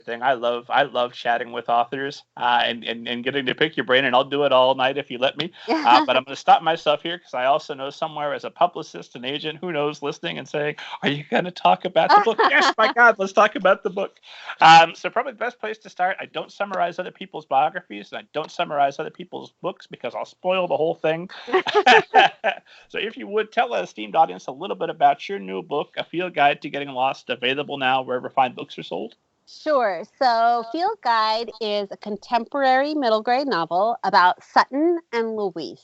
I love chatting with authors and getting to pick your brain, and I'll do it all night if you let me. But I'm going to stop myself here because I also know somewhere as a publicist, an agent, who knows, listening and saying, "Are you going to talk about the book?" Yes, my God, let's talk about the book. So probably the best place to start. I don't summarize other people's biographies, and I don't summarize other people's books because I'll spoil the whole thing. So if you would tell our esteemed audience a little bit about your new book, A Field Guide to Getting Lost, available now wherever fine books are sold. Sure. So Field Guide is a contemporary middle grade novel about Sutton and Louise.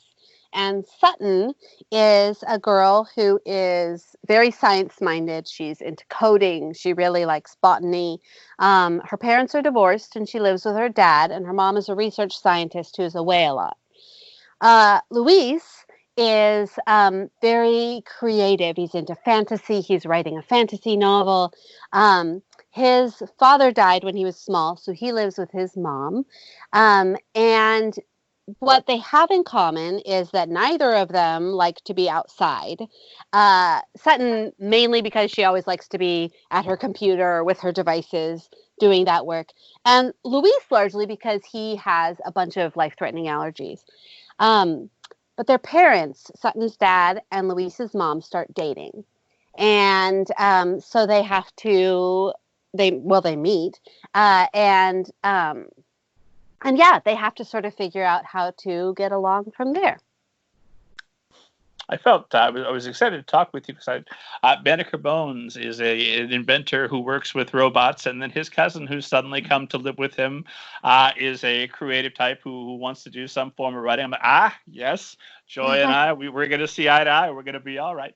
And Sutton is a girl who is very science-minded. She's into coding. She really likes botany. Her parents are divorced, and she lives with her dad, and her mom is a research scientist who's away a lot. Louise is very creative. He's into fantasy. He's writing a fantasy novel. His father died when he was small, so he lives with his mom. And what they have in common is that neither of them like to be outside. Sutton, mainly because she always likes to be at her computer with her devices doing that work. And Luis, largely because he has a bunch of life-threatening allergies. But their parents, Sutton's dad and Luis's mom, start dating. And so they have to... They meet, and yeah, they have to sort of figure out how to get along from there. I felt I was excited to talk with you because Banneker Bones is an inventor who works with robots, and then his cousin, who's suddenly come to live with him, is a creative type who wants to do some form of writing. I'm like, yes, Joy and I, we're going to see eye to eye. We're going to be all right.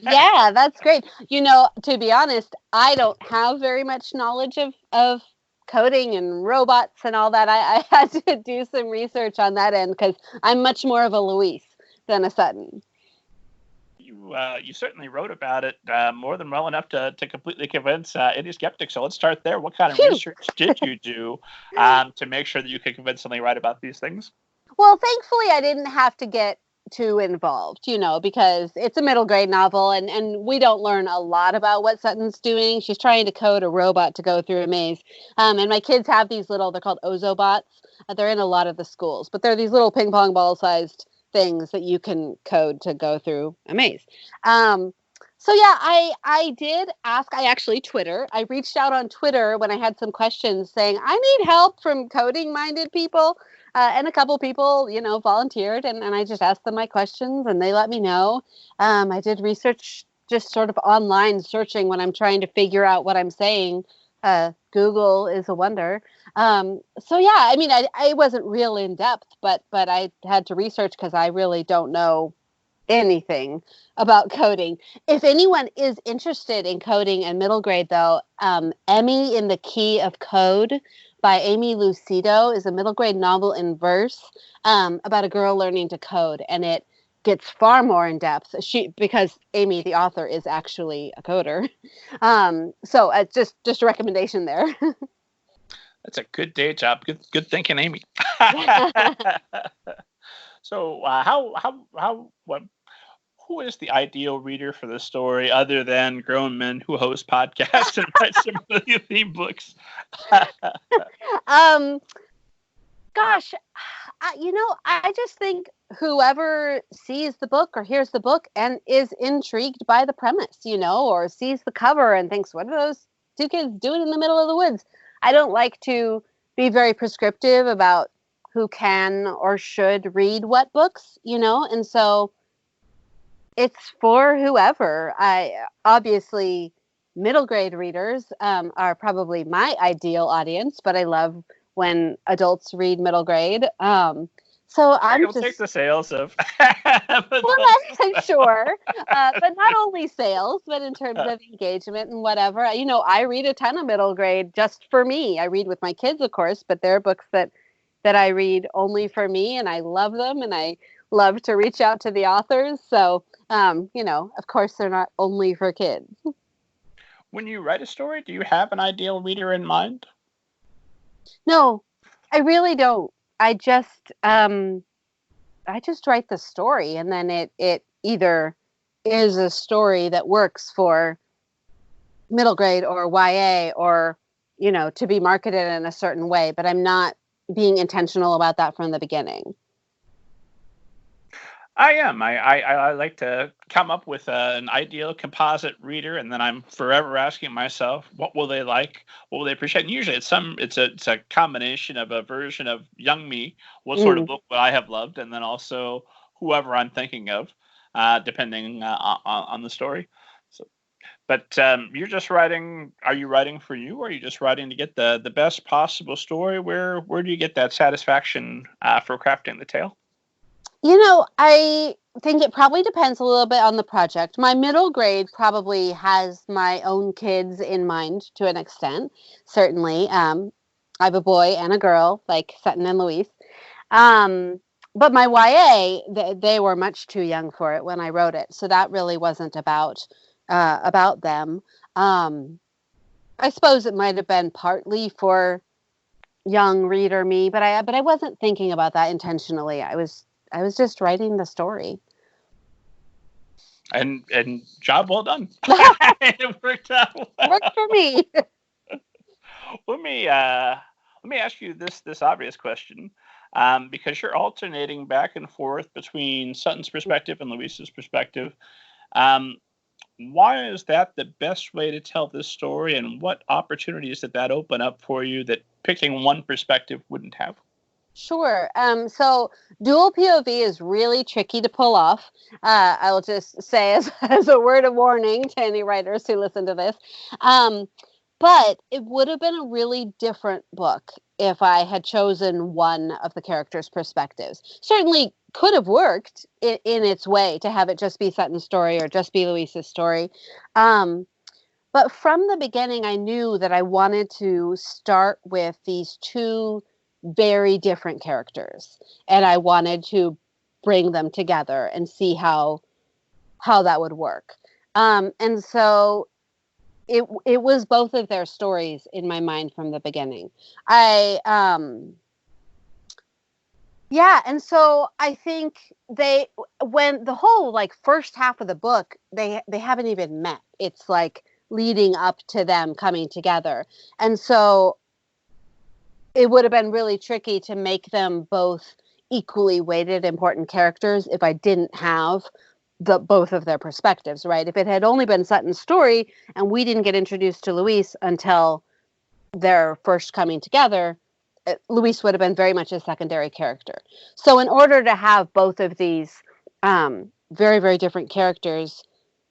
Yeah, that's great. To be honest, I don't have very much knowledge of coding and robots and all that. I had to do some research on that end because I'm much more of a Louise than a Sutton. You certainly wrote about it more than well enough to completely convince any skeptic. So let's start there. What kind of research did you do to make sure that you could convince somebody to write about these things? Well, thankfully, I didn't have to get too involved, because it's a middle grade novel and we don't learn a lot about what Sutton's doing. She's trying to code a robot to go through a maze. And my kids have these they're called Ozobots. They're in a lot of the schools, but they're these little ping pong ball sized things that you can code to go through a maze. So yeah, I did ask, I reached out on Twitter when I had some questions saying, I need help from coding minded people. And a couple people, volunteered, and I just asked them my questions, and they let me know. I did research just sort of online searching when I'm trying to figure out what I'm saying. Google is a wonder. So yeah, I mean, I wasn't real in depth, but I had to research because I really don't know anything about coding. If anyone is interested in coding and middle grade, though, Emmy in the Key of Code by Amy Lucido is a middle grade novel in verse about a girl learning to code, and it gets far more in depth. Because Amy, the author, is actually a coder. So just a recommendation there. That's a good day job. Good thinking, Amy. So who is the ideal reader for this story other than grown men who host podcasts and write similarly themed books? Gosh, I just think whoever sees the book or hears the book and is intrigued by the premise, or sees the cover and thinks, what are those two kids doing in the middle of the woods? I don't like to be very prescriptive about who can or should read what books, and so it's for whoever. Obviously middle grade readers are probably my ideal audience, but I love when adults read middle grade. So I'm just take the sales of. Well, I'm sure, but not only sales, but in terms of engagement and whatever. I read a ton of middle grade just for me. I read with my kids, of course, but there are books that I read only for me, and I love them, and I love to reach out to the authors. So, of course, they're not only for kids. When you write a story, do you have an ideal reader in mind? No, I really don't. I just write the story, and then it either is a story that works for middle grade or YA or, to be marketed in a certain way, but I'm not being intentional about that from the beginning. I am. I like to come up with an ideal composite reader, and then I'm forever asking myself, what will they like? What will they appreciate? And usually, it's a combination of a version of young me, what sort of book would I have loved, and then also whoever I'm thinking of, depending on the story. So, but you're just writing. Are you writing for you, or are you just writing to get the best possible story? Where do you get that satisfaction for crafting the tale? I think it probably depends a little bit on the project. My middle grade probably has my own kids in mind to an extent, certainly. I have a boy and a girl, like Sutton and Louise. But my YA, they were much too young for it when I wrote it, so that really wasn't about them. I suppose it might have been partly for young reader me, but I wasn't thinking about that intentionally. I was just writing the story. And job well done. It worked out well. Worked for me. Let me ask you this obvious question, because you're alternating back and forth between Sutton's perspective and Louise's perspective. Why is that the best way to tell this story, and what opportunities did that open up for you that picking one perspective wouldn't have? Sure. So dual POV is really tricky to pull off. I'll just say as a word of warning to any writers who listen to this. But it would have been a really different book if I had chosen one of the characters' perspectives. Certainly could have worked in its way to have it just be Sutton's story or just be Louise's story. But from the beginning, I knew that I wanted to start with these two very different characters, and I wanted to bring them together and see how that would work. And so it was both of their stories in my mind from the beginning. And so I think when the whole first half of the book, they haven't even met. It's like leading up to them coming together. And so it would have been really tricky to make them both equally weighted important characters if I didn't have both of their perspectives, right? If it had only been Sutton's story and we didn't get introduced to Louise until their first coming together, Louise would have been very much a secondary character. So in order to have both of these very, very different characters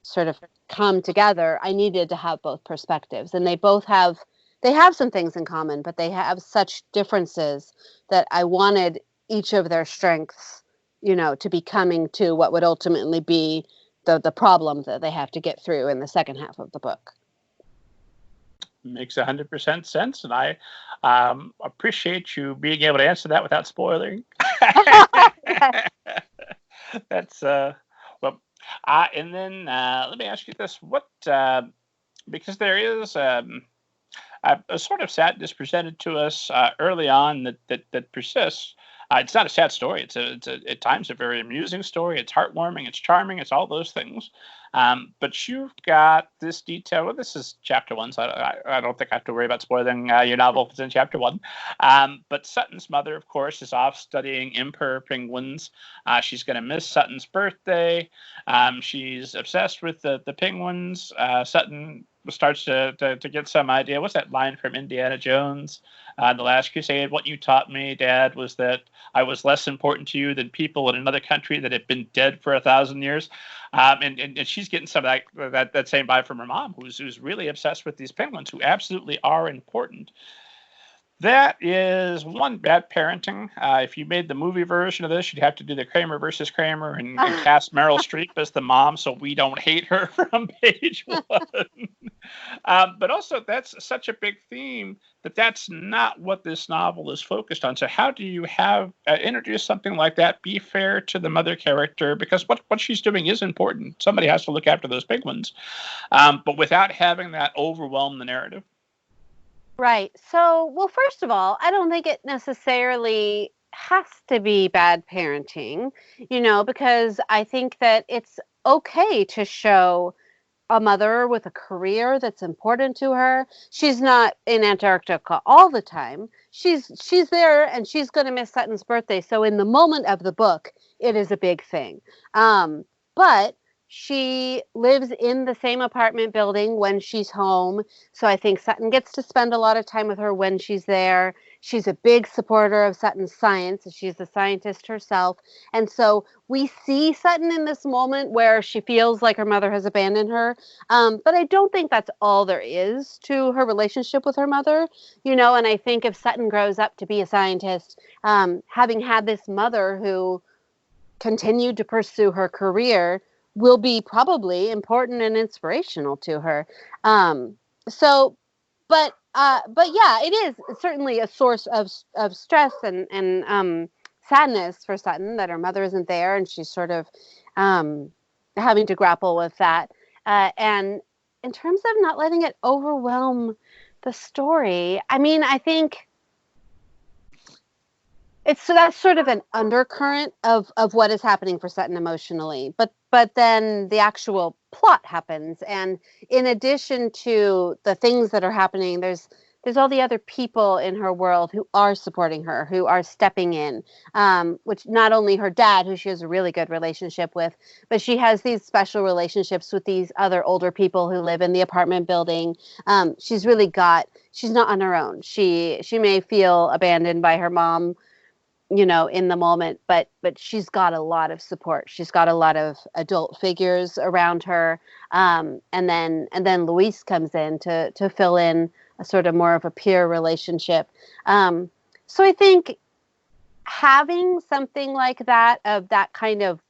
sort of come together, I needed to have both perspectives. And they have some things in common, but they have such differences that I wanted each of their strengths, to be coming to what would ultimately be the problem that they have to get through in the second half of the book. Makes 100% sense, and I appreciate you being able to answer that without spoiling. That's well. And then let me ask you this: what? Because there is a sort of sadness presented to us early on that persists. It's not a sad story. It's at times a very amusing story. It's heartwarming. It's charming. It's all those things. But you've got this detail. Well, this is chapter 1, so I don't think I have to worry about spoiling your novel if it's in chapter 1. But Sutton's mother, of course, is off studying emperor penguins. She's going to miss Sutton's birthday. She's obsessed with the penguins. Sutton starts to get some idea. What's that line from Indiana Jones? The Last Crusade? What you taught me, Dad, was that I was less important to you than people in another country that had been dead for 1,000 years. And she's getting some of that same vibe from her mom, who's really obsessed with these penguins, who absolutely are important. That is one, bad parenting. If you made the movie version of this, you'd have to do the Kramer versus Kramer and cast Meryl Streep as the mom, so we don't hate her from page 1. But also, that's such a big theme that's not what this novel is focused on. So how do you introduce something like that, be fair to the mother character, because what she's doing is important. Somebody has to look after those penguins, but without having that overwhelm the narrative. Right. So, well, first of all, I don't think it necessarily has to be bad parenting, because I think that it's okay to show a mother with a career that's important to her. She's not in Antarctica all the time. She's there, and she's going to miss Sutton's birthday. So in the moment of the book, it is a big thing. But she lives in the same apartment building when she's home. So I think Sutton gets to spend a lot of time with her when she's there. She's a big supporter of Sutton's science. She's a scientist herself. And so we see Sutton in this moment where she feels like her mother has abandoned her. But I don't think that's all there is to her relationship with her mother, and I think if Sutton grows up to be a scientist, having had this mother who continued to pursue her career will be probably important and inspirational to her. But yeah, it is certainly a source of stress and sadness for Sutton that her mother isn't there, and she's sort of having to grapple with that. And in terms of not letting it overwhelm the story, I mean, I think that's sort of an undercurrent of what is happening for Sutton emotionally. But then the actual plot happens, and in addition to the things that are happening, there's all the other people in her world who are supporting her, who are stepping in, which not only her dad, who she has a really good relationship with, but she has these special relationships with these other older people who live in the apartment building. She's not on her own. She may feel abandoned by her mom, in the moment, but she's got a lot of support. She's got a lot of adult figures around her. And then Luis comes in to fill in a sort of more of a peer relationship. So I think having something like that, of that kind of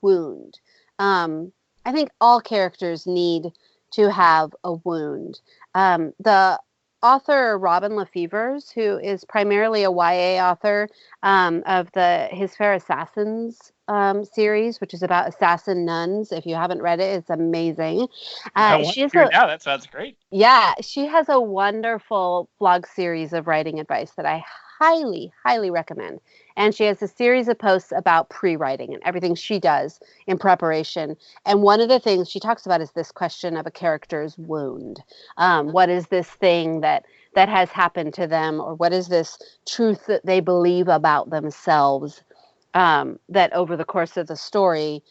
wound, I think all characters need to have a wound. The author Robin Lefevers, who is primarily a YA author of the His Fair Assassins series, which is about assassin nuns. If you haven't read it, it's amazing. That sounds great. Yeah, she has a wonderful blog series of writing advice that I highly, highly recommend. And she has a series of posts about pre-writing and everything she does in preparation. And one of the things she talks about is this question of a character's wound. What is this thing that has happened to them, or what is this truth that they believe about themselves that over the course of the story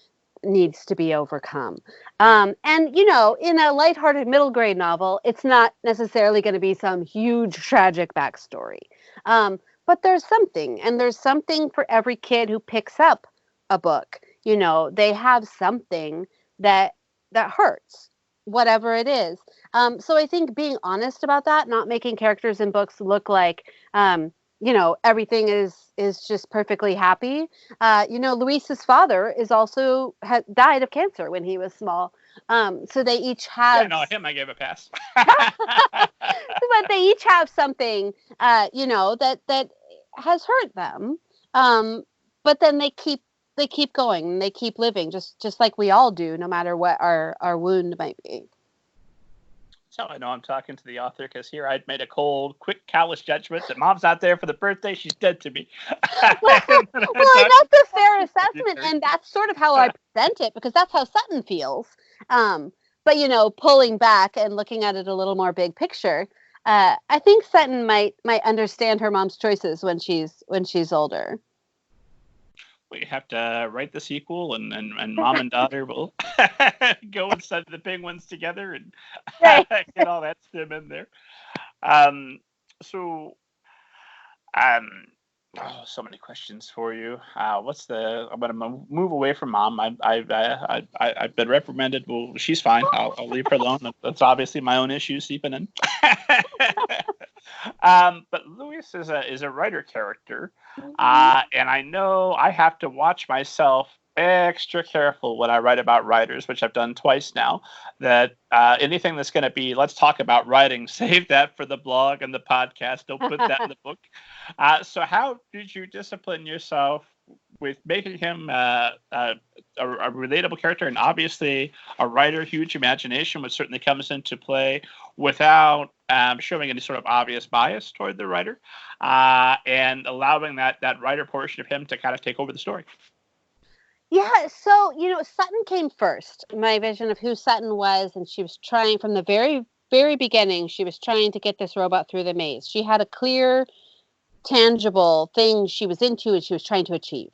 needs to be overcome? And, in a lighthearted middle grade novel, it's not necessarily going to be some huge tragic backstory. But there's something for every kid who picks up a book. They have something that hurts, whatever it is. So I think being honest about that, not making characters in books look like, everything is just perfectly happy. Luis's father is also died of cancer when he was small. So they each have. Yeah, no, him I gave a pass. But they each have something, that has hurt them. But then they keep going, and they keep living, just like we all do, no matter what our wound might be. That's how I know I'm talking to the author, because here I'd made a cold, quick, callous judgment that mom's not there for the birthday. She's dead to me. Well, and that's a fair assessment, and that's sort of how I present it, because that's how Sutton feels. But pulling back and looking at it a little more big picture, I think Sutton might understand her mom's choices when she's older. We have to write the sequel, and mom and daughter will go and study the penguins together and get all that stim in there. So many questions for you. I'm going to move away from mom. I've been reprimanded. Well, she's fine. I'll leave her alone. That's obviously my own issues seeping in. But Luis is a writer character, and I know I have to watch myself extra careful when I write about writers, which I've done twice now, that anything that's going to be, let's talk about writing, save that for the blog and the podcast. Don't put that in the book. So how did you discipline yourself with making him a relatable character, and obviously a writer, huge imagination, which certainly comes into play, without showing any sort of obvious bias toward the writer, and allowing that writer portion of him to kind of take over the story? Yeah, so, Sutton came first. My vision of who Sutton was, and she was trying from the very, very beginning, she was trying to get this robot through the maze. She had a clear, tangible thing she was into and she was trying to achieve.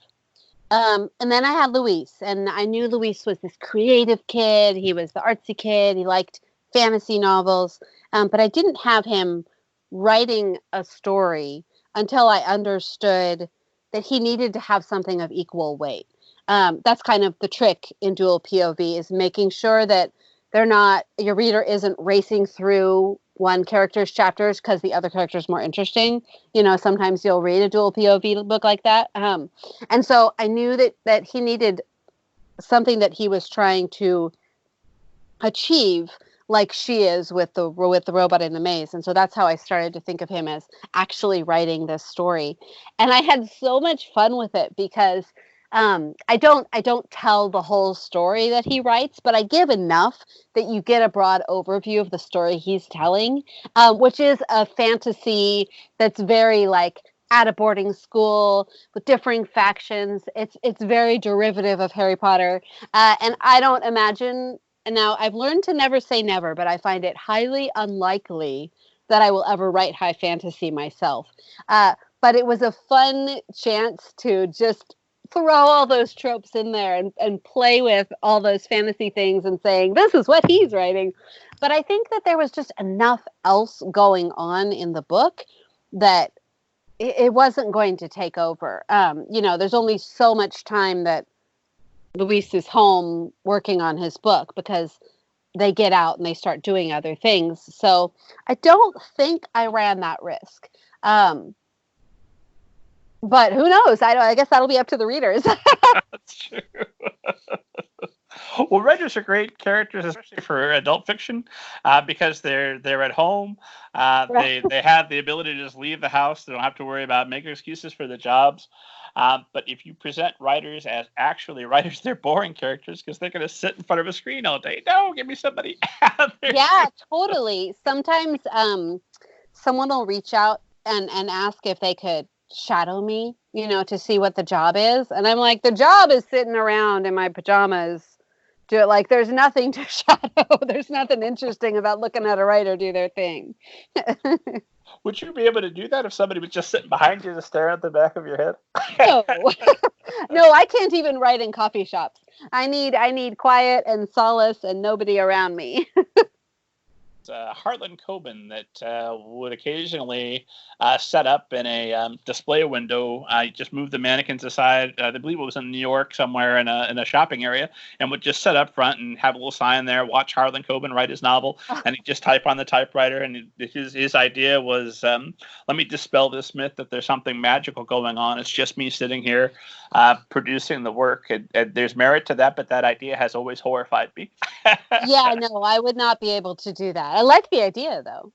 And then I had Luis, and I knew Luis was this creative kid. He was the artsy kid. He liked fantasy novels. But I didn't have him writing a story until I understood that he needed to have something of equal weight. That's kind of the trick in dual POV, is making sure that your reader isn't racing through one character's chapters because the other character is more interesting. Sometimes you'll read a dual POV book like that. And so I knew that he needed something that he was trying to achieve, like she is with the robot in the maze. And so that's how I started to think of him as actually writing this story. And I had so much fun with it because I don't tell the whole story that he writes, but I give enough that you get a broad overview of the story he's telling, which is a fantasy that's very like at a boarding school with differing factions. It's very derivative of Harry Potter, and I don't imagine. And now I've learned to never say never, but I find it highly unlikely that I will ever write high fantasy myself. But it was a fun chance to just throw all those tropes in there and play with all those fantasy things and saying, this is what he's writing. But I think that there was just enough else going on in the book that it wasn't going to take over. There's only so much time that Luis is home working on his book because they get out and they start doing other things. So I don't think I ran that risk. But who knows? I guess that'll be up to the readers. That's true. Well, writers are great characters, especially for adult fiction, because they're at home. Right. They have the ability to just leave the house. They don't have to worry about making excuses for the jobs. But if you present writers as actually writers, they're boring characters because they're going to sit in front of a screen all day. No, give me somebody out there. Yeah, totally. Sometimes someone will reach out and ask if they could shadow me, to see what the job is. And I'm like, the job is sitting around in my pajamas. Like, there's nothing to shadow. There's nothing interesting about looking at a writer do their thing. Would you be able to do that if somebody was just sitting behind you to stare at the back of your head? No. No, I can't even write in coffee shops. I need quiet and solace and nobody around me. Harlan Coben that would occasionally set up in a display window. Just move the mannequins aside. I believe it was in New York somewhere in a shopping area, and would just sit up front and have a little sign there. Watch Harlan Coben write his novel, and he'd just type on the typewriter. And his idea was, let me dispel this myth that there's something magical going on. It's just me sitting here producing the work. And there's merit to that, but that idea has always horrified me. Yeah, no, I would not be able to do that. I like the idea, though.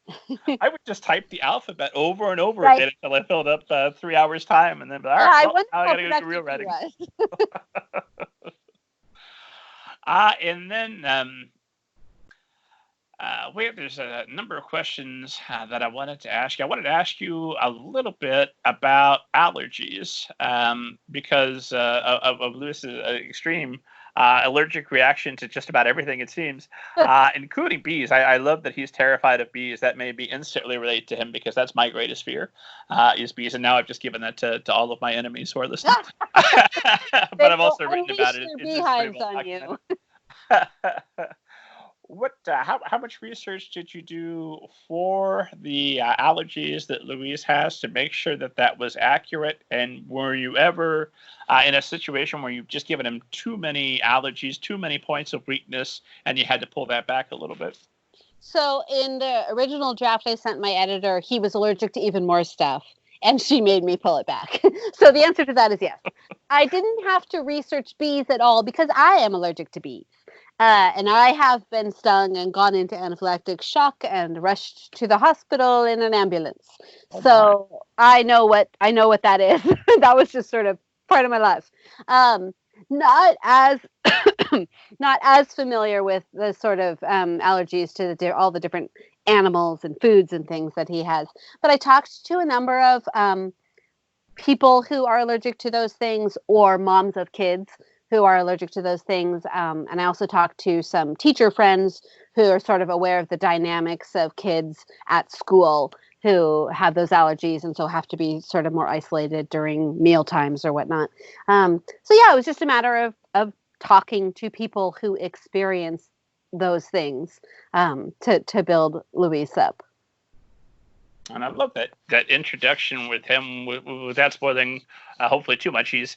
I would just type the alphabet over and over Right. again until I filled up 3 hours time, and then all right, Yeah, I well, wonder now I how got to go to real productive writing. he was. And then there's a number of questions that I wanted to ask you. I wanted to ask you a little bit about allergies because of Lewis's extreme allergic reaction to just about everything, it seems, including bees. I love that he's terrified of bees. That may be instantly related to him because that's my greatest fear, is bees. And now I've just given that to all of my enemies who are listening. But I've also written about it. Their beehives on you. How much research did you do for the allergies that Louise has to make sure that was accurate? And were you ever in a situation where you've just given him too many allergies, too many points of weakness, and you had to pull that back a little bit? So in the original draft I sent my editor, he was allergic to even more stuff, and she made me pull it back. So the answer to that is yes. I didn't have to research bees at all because I am allergic to bees. And I have been stung and gone into anaphylactic shock and rushed to the hospital in an ambulance. Oh, so I know what that is. That was just sort of part of my life. Not as not as familiar with the sort of allergies to all the different animals and foods and things that he has. But I talked to a number of people who are allergic to those things, or moms of kids who are allergic to those things. And I also talked to some teacher friends who are sort of aware of the dynamics of kids at school who have those allergies and so have to be sort of more isolated during meal times or whatnot. So yeah, it was just a matter of talking to people who experience those things to build Luis up. And I love that introduction with him without spoiling hopefully too much. He's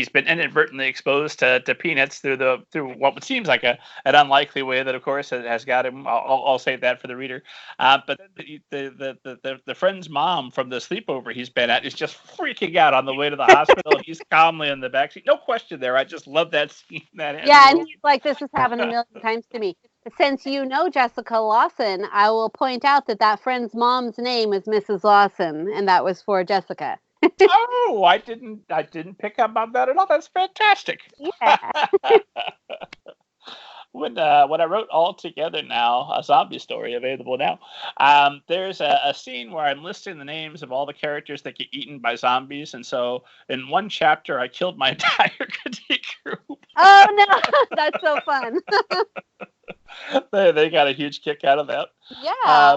been inadvertently exposed to peanuts through what seems like an unlikely way that of course has got him. I'll save that for the reader. But the friend's mom from the sleepover he's been at is just freaking out on the way to the hospital. He's calmly in the backseat. No question there. I just love that scene. Yeah, and he's like, this has happened a million times to me. Since you know Jessica Lawson, I will point out that friend's mom's name is Mrs. Lawson, and that was for Jessica. Oh, I didn't pick up on that at all. That's fantastic. Yeah. When I wrote All Together Now, a zombie story available now, there's a scene where I'm listing the names of all the characters that get eaten by zombies, and so in one chapter I killed my entire critique group. Oh no, that's so fun. They got a huge kick out of that. Yeah.